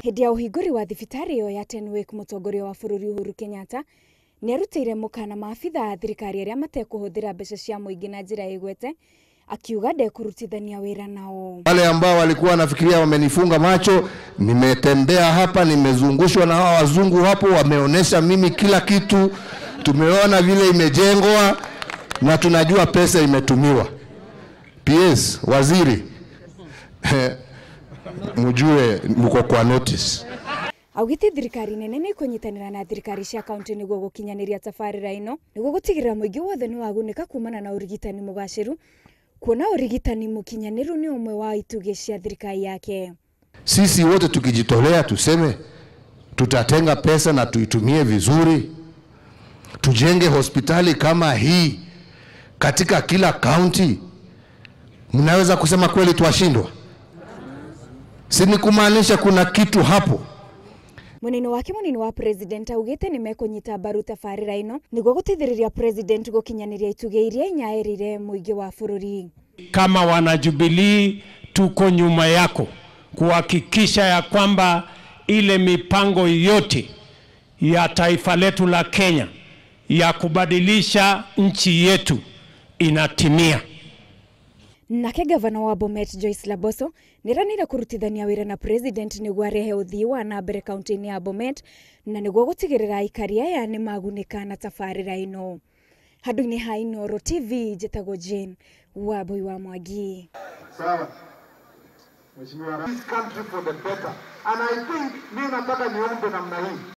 Hindi ya uhinguri wa thibitari iyo ya Tenwick, mutongoria wa bururi Uhuru Kenyatta nierutire mukana maabitha a thirikari aria matekuhuthira mbeca cia muingi na njira igwete, akiuga ndekurutithania wira nao. Wale ambao walikuwa wanafikiria wamenifunga macho, nimetembea hapa, nimezungushwa na hawa wazungu hapo, wameonesha mimi kila kitu, tumeona vile imejengwa na tunajua pesa imetumiwa. PS waziri mujue muko kwa notice. Augite thirikari nene ni kunyitanira na thirikari cia kaunti niguo gukinyaniria tabarira ino niguo gutigirira muingi wothe ni waguneka kumana na urigitani mugaciru, kuona urigitani mukinyaniru ni umwe wa itugi cia thirikari yake. Sisi wote tukijitolea tuseme tutatenga pesa na tuitumie vizuri, tujenge hospitali kama hii katika kila kaunti, mnaweza kusema kweli tuwashindwa? Si ni kumaanisha kuna kitu hapo. Munini wa president augite ni mekunyita mbaru tabarira ino niguo gutithiriria president gukinyaniria ituge iria inyairire muingi wa bururi. Kama wana Jubilee tuko nyuma yako kuhakikisha ya kwamba ile mipango yote ya taifa letu la Kenya ya kubadilisha nchi yetu inatimia. Nake gavana wa Bomet Joyce Laboso niranira kurutithania wira na president niguo arehe uthii wa na mbere kaunti-ini ya Bomet na niguo gutigirira aikari aya ni maguneka na tabarira ino. Handu-ini ha Inooro TV, njitagwo Jane Wambui wa Mwangi. Sawa. Mheshimiwa, this country for the better. And I think mimi nataka niombe namna hii.